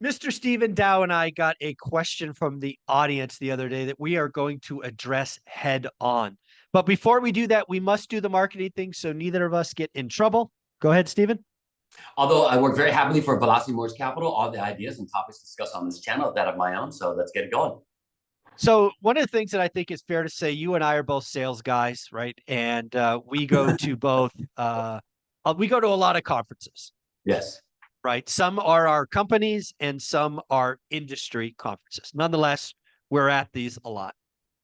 Mr. Stephen Dow and I got a question from the audience the other day that we are going to address head on. But before we do that, we must do the marketing thing so neither of us get in trouble. Go ahead, Stephen. Although I work very happily for Velocity Mortgage Capital, all the ideas and topics discussed on this channel that of my own. So let's get it going. So one of the things that I think is fair to say, you and I are both sales guys, right? And we go to both, we go to a lot of conferences. Yes. Right. Some are our companies and some are industry conferences. Nonetheless, we're at these a lot.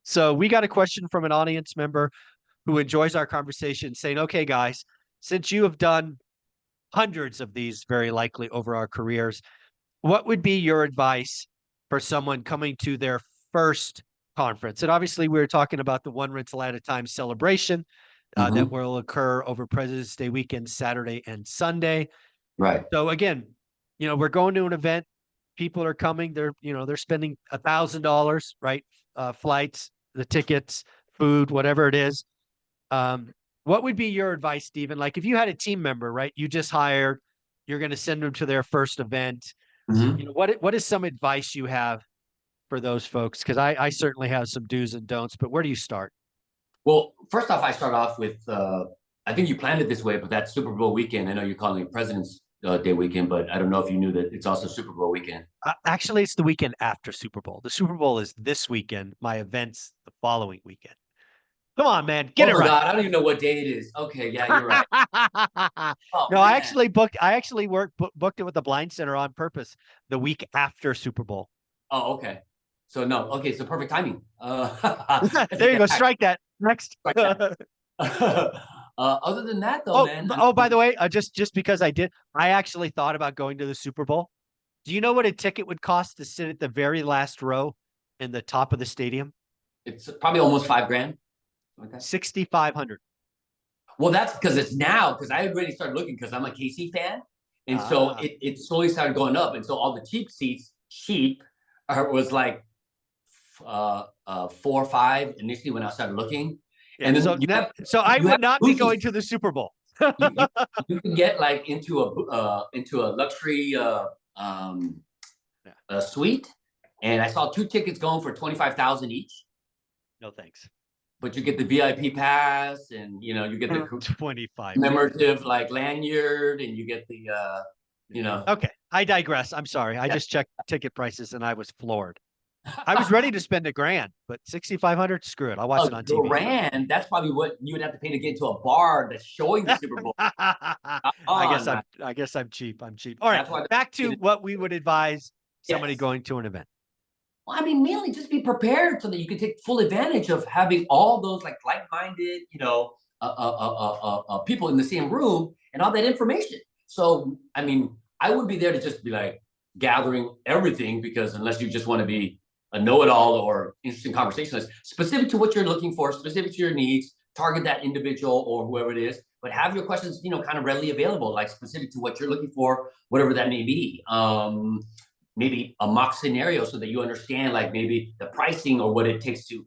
So we got a question from an audience member who enjoys our conversation saying, okay, guys, since you have done hundreds of these very likely over our careers, what would be your advice for someone coming to their first conference? And obviously we were talking about the one rental at a time celebration that will occur over President's Day weekend, Saturday and Sunday. Right. So again, we're going to an event. People are coming. They're spending $1,000, right? Flights, the tickets, food, whatever it is. What would be your advice, Stephen? Like if you had a team member, right? You just hired, you're going to send them to their first event. What is some advice you have for those folks? Because I certainly have some do's and don'ts, but where do you start? Well, first off, I start off with, I think you planned it this way, but that Super Bowl weekend, I know you're calling it President's Day weekend, but I don't know if you knew that it's also Super Bowl weekend. Actually, it's the weekend after Super Bowl. The Super Bowl is this weekend. My event's the following weekend. Come on, man, get it right. God, I don't even know what day it is. Okay, yeah, you're right. No, man. I actually booked it with the Blind Center on purpose the week after Super Bowl. Oh, okay. So no, okay, so perfect timing. There you go. Strike that. Next. Strike that. Other than that, though, man. By the way, just because I actually thought about going to the Super Bowl. Do you know what a ticket would cost to sit at the very last row in the top of the stadium? It's probably almost $5,000. Okay. $6,500. Well, that's because it's now, because I already started looking because I'm a KC fan. And so it slowly started going up. And so all the cheap seats, was like 4 or 5 initially when I started looking. Yeah, and then so I would not be going to the Super Bowl. you can get like into a luxury suite, and I saw 2 tickets going for $25,000 each. No thanks. But you get the VIP pass, and you get the 25 commemorative like lanyard, and you get the Okay, I digress. I'm sorry. I just checked ticket prices and I was floored. I was ready to spend $1,000, but $6,500, screw it. I'll watch it on TV. $1,000, that's probably what you would have to pay to get into a bar that's showing the Super Bowl. I guess I'm cheap. All right, back to what we would advise somebody going to an event. Well, I mean, mainly just be prepared so that you can take full advantage of having all those like-minded, people in the same room and all that information. So, I mean, I wouldn't be there to just be like gathering everything, because unless you just want to be a know-it-all or interesting conversationalist, specific to what you're looking for, specific to your needs, target that individual or whoever it is, but have your questions, kind of readily available, like specific to what you're looking for, whatever that may be. Maybe a mock scenario so that you understand like maybe the pricing or what it takes to,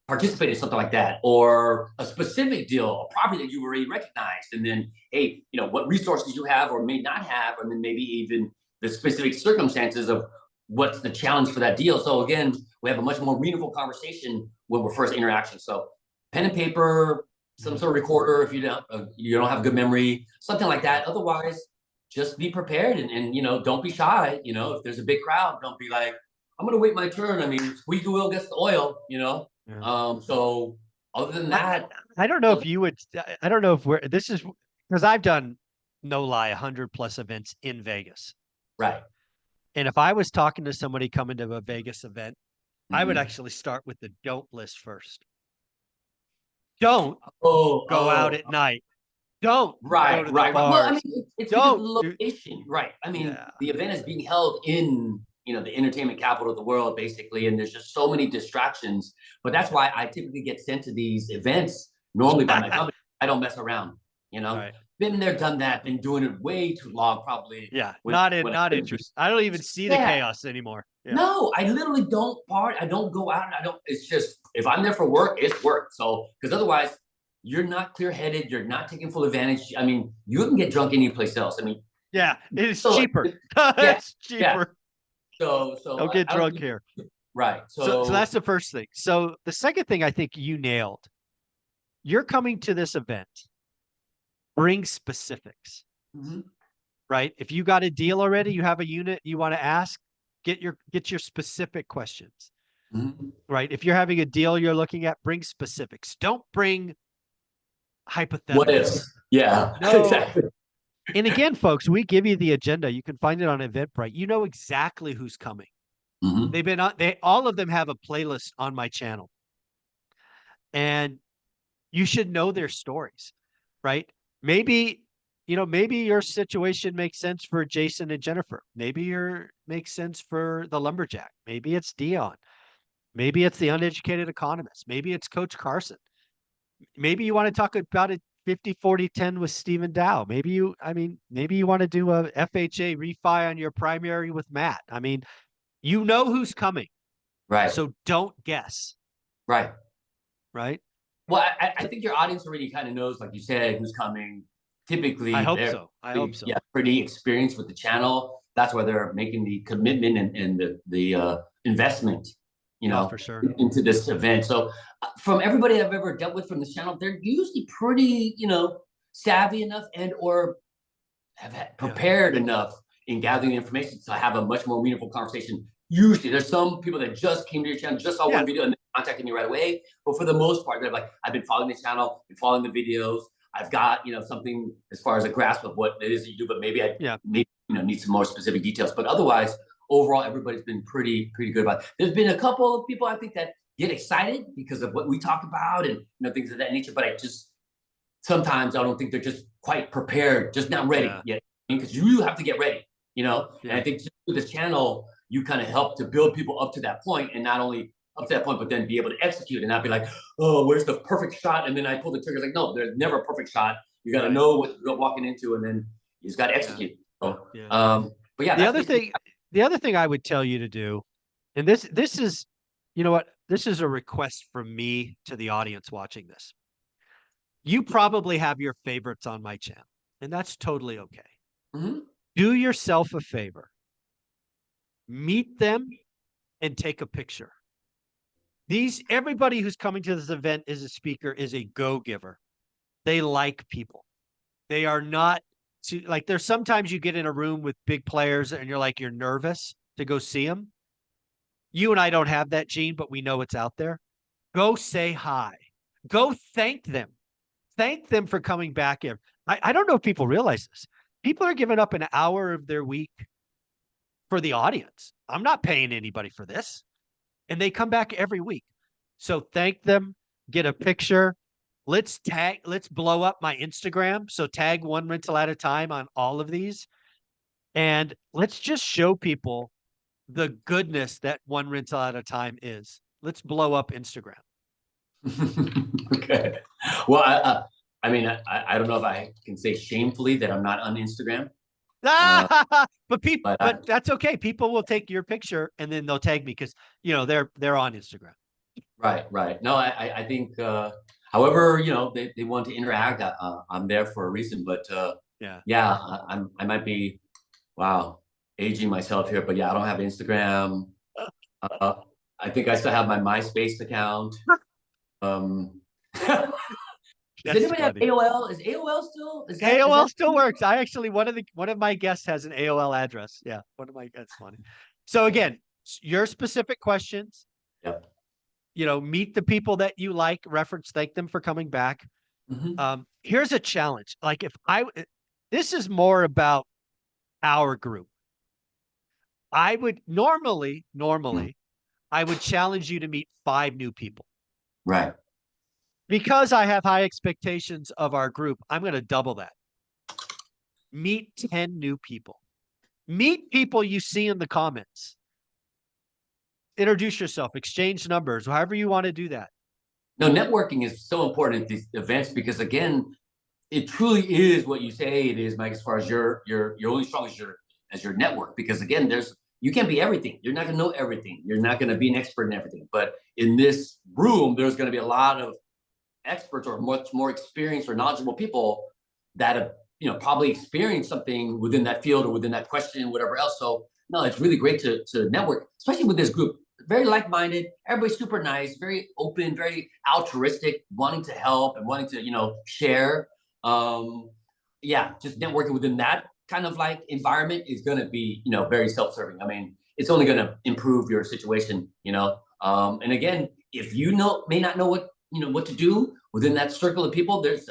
participate in something like that, or a specific deal, a property that you already recognized. And then, hey, what resources you have or may not have, and then maybe even the specific circumstances of what's the challenge for that deal. So again, we have a much more meaningful conversation when we're first interaction. So pen and paper, some sort of recorder if you don't have good memory, something like that. Otherwise, just be prepared and don't be shy. If there's a big crowd, don't be like, I'm gonna wait my turn. I mean, squeeze the wheel gets the oil. So other than that, I don't know if you would. I don't know if this is because I've done, no lie, 100+ events in Vegas. Right. And if I was talking to somebody coming to a Vegas event, I would actually start with the don't list first. Don't go out at night. Don't go to the bars. Well, I mean, it's because of the location, right? I mean, the event is being held in, the entertainment capital of the world, basically, and there's just so many distractions. But that's why I typically get sent to these events normally by my company. I don't mess around, Right. Been there, done that, been doing it way too long, probably. Yeah, not interested. I don't even see the chaos anymore. Yeah. No, I literally don't party. I don't go out. It's just, if I'm there for work, it's work. So, because otherwise, you're not clear-headed. You're not taking full advantage. I mean, you can get drunk any place else. I mean, yeah, it's cheaper. It's cheaper. So Don't get I don't drunk think, here. right. So that's the first thing. So the second thing I think you nailed. You're coming to this event. Bring specifics. Mhm. Right? If you got a deal already, you have a unit you want to ask, get your specific questions. Mhm. Right? If you're having a deal you're looking at, bring specifics. Don't bring What hypotheticals. ifs? Yeah, No. exactly. And again, folks, we give you the agenda. You can find it on Eventbrite. You know exactly who's coming. Mhm. They've been on, all of them have a playlist on my channel. And you should know their stories, right? Maybe, maybe your situation makes sense for Jason and Jennifer. Maybe your makes sense for the lumberjack. Maybe it's Dion. Maybe it's the uneducated economist. Maybe it's Coach Carson. Maybe you want to talk about it 50-40-10 with Stephen Dow. Maybe you want to do a FHA refi on your primary with Matt. I mean, you know who's coming. Right. So don't guess. Right. Right. Well, I think your audience already kind of knows, like you said, who's coming. Typically, I hope they're so. I hope so. yeah, pretty experienced with the channel. That's why they're making the commitment and the investment, For sure. into this event. So, from everybody I've ever dealt with from this channel, they're usually pretty, savvy enough and or have prepared enough in gathering information to have a much more meaningful conversation. Usually, there's some people that just came to your channel, just saw one video, and contacting you right away. But for the most part, they're like, I've been following the channel, been following the videos. I've got something as far as a grasp of what it is that you do, but maybe I need some more specific details. But otherwise, overall, everybody's been pretty good about it. There's been a couple of people I think that get excited because of what we talk about and things of that nature. But sometimes I don't think they're just quite prepared, just not ready yet, because you have to get ready, And I think just with this channel, you kind of help to build people up to that point, and not only up to that point, but then be able to execute and not be like, oh, where's the perfect shot? And then I pull the trigger. Like, no, there's never a perfect shot. You got to know what you're walking into, and then you just got to execute. So, but yeah, the other thing I would tell you to do, and this is, this is a request from me to the audience watching this. You probably have your favorites on my channel, and that's totally okay. Mm-hmm. Do yourself a favor. Meet them and take a picture. Everybody who's coming to this event as a speaker is a go-giver. They like people. They are not like, there's sometimes you get in a room with big players and you're nervous to go see them. You and I don't have that gene, but we know it's out there. Go say hi. Go thank them. Thank them for coming back here. I don't know if people realize this. People are giving up an hour of their week for the audience. I'm not paying anybody for this. And they come back every week. So thank them, get a picture. Let's blow up my Instagram. So tag one rental at a time on all of these. And let's just show people the goodness that one rental at a time is. Let's blow up Instagram. Okay. Well, I mean, I don't know if I can say shamefully that I'm not on Instagram. But that's okay. People will take your picture and then they'll tag me because they're on Instagram. Right. No, I think however they want to interact, I'm there for a reason. But I might be aging myself here, but I don't have Instagram. I think I still have my MySpace account. Does anybody have AOL? Is AOL still? AOL still works. I actually one of my guests has an AOL address. Yeah, that's funny. So again, your specific questions. Yep. Meet the people that you like. Reference, thank them for coming back. Mm-hmm. Here's a challenge. Like this is more about our group. I would normally, I would challenge you to meet 5 new people. Right. Because I have high expectations of our group, I'm going to double that. Meet 10 new people. Meet people you see in the comments. Introduce yourself, exchange numbers, however you want to do that. No, networking is so important at these events because, again, it truly is what you say it is, Mike, as far as you're only strong as your network. Because, again, you can't be everything. You're not going to know everything. You're not going to be an expert in everything. But in this room, there's going to be a lot of experts or much more experienced or knowledgeable people that have probably experienced something within that field or within that question, whatever else. So no, it's really great to network, especially with this group. Very like-minded, everybody's super nice, very open, very altruistic, wanting to help and wanting to, share. Yeah, just networking within that kind of like environment is going to be, very self-serving. I mean, it's only going to improve your situation. And again, if may not know what to do within that circle of people, there's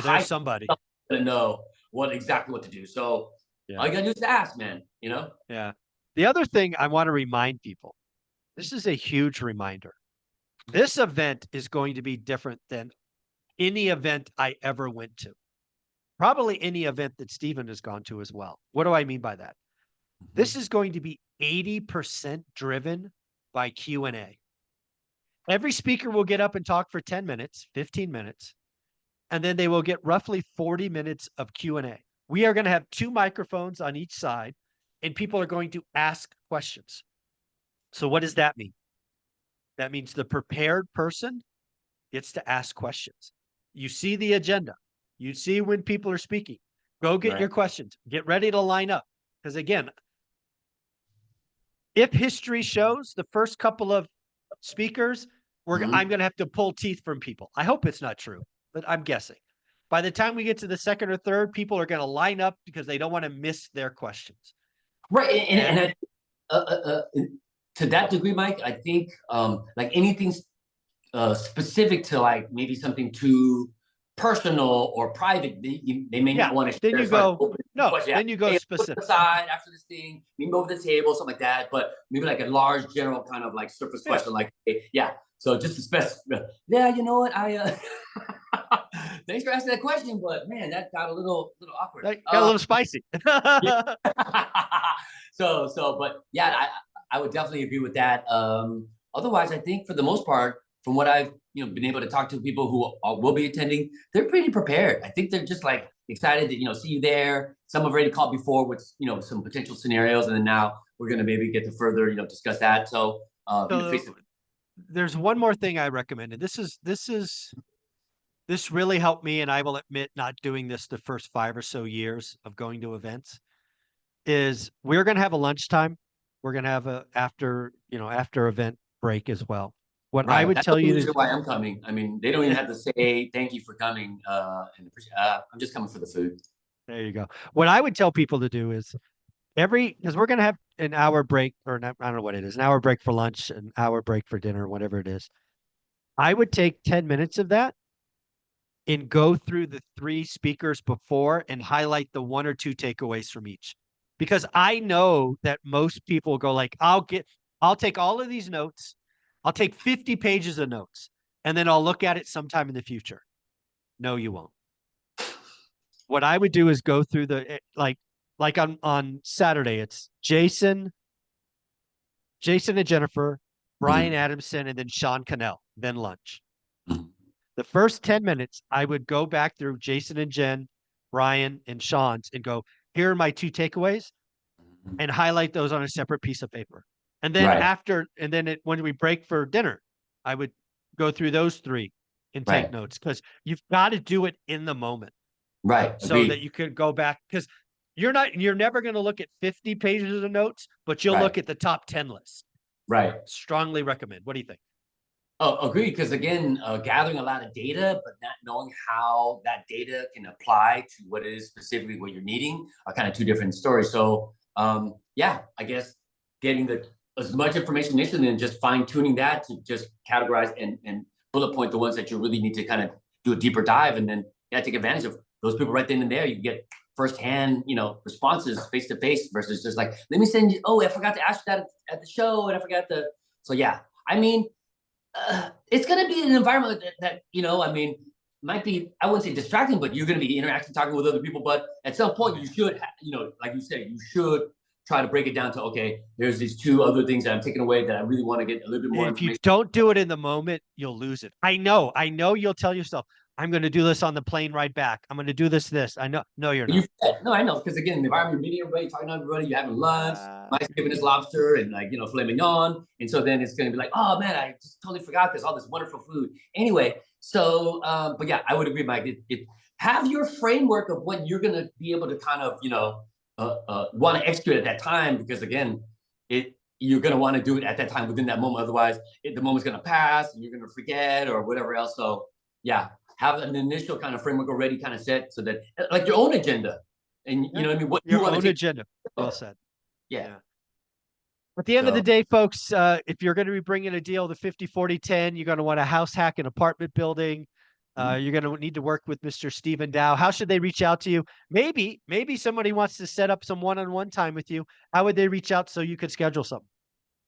there's somebody to know exactly what to do. So all you gotta do is ask, man. Yeah. The other thing I want to remind people, this is a huge reminder. This event is going to be different than any event I ever went to. Probably any event that Stephen has gone to as well. What do I mean by that? This is going to be 80% driven by Q&A. Every speaker will get up and talk for 10 minutes, 15 minutes, and then they will get roughly 40 minutes of Q&A. We are going to have 2 microphones on each side, and people are going to ask questions. So what does that mean? That means the prepared person gets to ask questions. You see the agenda. You see when people are speaking. Go get your questions. Get ready to line up. Because again, if history shows the first couple of speakers, I'm going to have to pull teeth from people. I hope it's not true, but I'm guessing. By the time we get to the second or third, people are going to line up because they don't want to miss their questions. Right. And to that degree, Mike, I think like anything specific to like maybe something too personal or private, they may not want to share. Then you go, then you go specific. Aside after this thing, maybe over the table, something like that. But maybe like a large general kind of like surface question, like, hey, so just to specify, you know what, thanks for asking that question, but man, that got a little awkward. That got a little spicy. But yeah, I would definitely agree with that. Otherwise, I think for the most part, from what I've been able to talk to people who will be attending, they're pretty prepared. I think they're just like excited to see you there. Some have already called before with some potential scenarios, and then now we're gonna maybe get to further discuss that. So there's one more thing I recommended. This really helped me, and I will admit, not doing this the first 5 or so years of going to events, is we're going to have a lunchtime. We're going to have a after event break as well. What I would tell you is why I'm coming. I mean, they don't even have to say thank you for coming. I'm just coming for the food. There you go. What I would tell people to do is because we're going to have an hour break, or I don't know what it is, an hour break for lunch, an hour break for dinner, whatever it is. I would take 10 minutes of that and go through the 3 speakers before and highlight the 1 or 2 takeaways from each. Because I know that most people go like, I'll take all of these notes. I'll take 50 pages of notes, and then I'll look at it sometime in the future. No, you won't. What I would do is go through like on Saturday, it's Jason and Jennifer, Brian Adamson, and then Sean Cannell, then lunch. The first 10 minutes, I would go back through Jason and Jen, Brian and Sean's and go, here are my 2 takeaways, and highlight those on a separate piece of paper. And then when we break for dinner, I would go through those 3 and take notes, because you've got to do it in the moment. Right. So that you could go back, because you're never going to look at 50 pages of notes, but you'll look at the top 10 list. Right. Strongly recommend. What do you think? Oh, agreed. Because again, gathering a lot of data, but not knowing how that data can apply to what it is specifically what you're needing are kind of 2 different stories. So I guess getting as much information initially and just fine tuning that to just categorize and bullet point the ones that you really need to kind of do a deeper dive, and then take advantage of those people right then and there. You get firsthand, responses face to face versus just like, let me send you. Oh, I forgot to ask you that at the show, and I forgot to. So I mean, it's going to be an environment that might be, I wouldn't say distracting, but you're going to be interacting, talking with other people. But at some point, you should, like you said, you should try to break it down to, okay, there's these 2 other things that I'm taking away that I really want to get a little bit more information. If you don't do it in the moment, you'll lose it. I know you'll tell yourself, I'm going to do this on the plane ride back. I'm going to do this. I know. No, you're not. No, I know. Because again, the environment, you're meeting everybody, talking to everybody, you're having lunch, Mike's giving his lobster and filet mignon. And so then it's going to be like, oh man, I just totally forgot there's all this wonderful food. Anyway, so, but I would agree, Mike. have your framework of what you're going to be able to kind of, want to execute at that time, because again, you're going to want to do it at that time within that moment. Otherwise, the moment's going to pass and you're going to forget or whatever else. So yeah, have an initial kind of framework already kind of set so that like your own agenda and you know what I mean, what Your you want own to take. agenda. Well said. Yeah. At the end of the So, day, folks, if you're going to be bringing a deal to 50-40-10, you're going to want to house hack an apartment building. You're going to need to work with Mr. Stephen Dow. How should they reach out to you? Maybe somebody wants to set up some one-on-one time with you. How would they reach out so you could schedule something?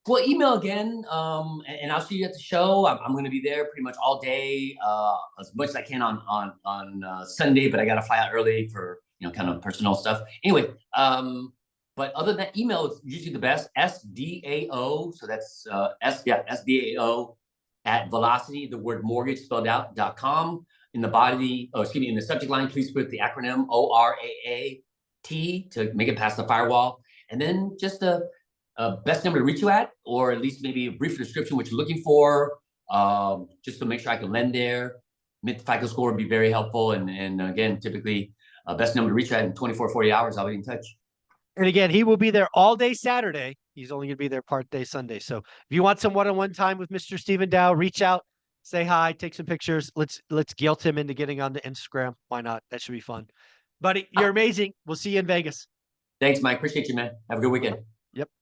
well, email again, and I'll see you at the show. I'm going to be there pretty much all day, as much as I can on Sunday, but I got to fly out early for kind of personal stuff. Anyway, but other than that, email is usually the best. SDAO, so that's SDAO at Velocity, the word mortgage spelled out .com. In the body, in the subject line, please put the acronym ORAAT to make it past the firewall, and then just best number to reach you at, or at least maybe a brief description what you're looking for, just to make sure I can lend there. Mid FICO score would be very helpful, and again, typically best number to reach you at in 24, 40 hours. I'll be in touch. And again, he will be there all day Saturday. He's only going to be there part day Sunday. So if you want some one-on-one time with Mr. Stephen Dow, reach out, say hi, take some pictures. Let's guilt him into getting onto Instagram. Why not? That should be fun. Buddy, you're amazing. We'll see you in Vegas. Thanks, Mike. Appreciate you, man. Have a good weekend. Yep.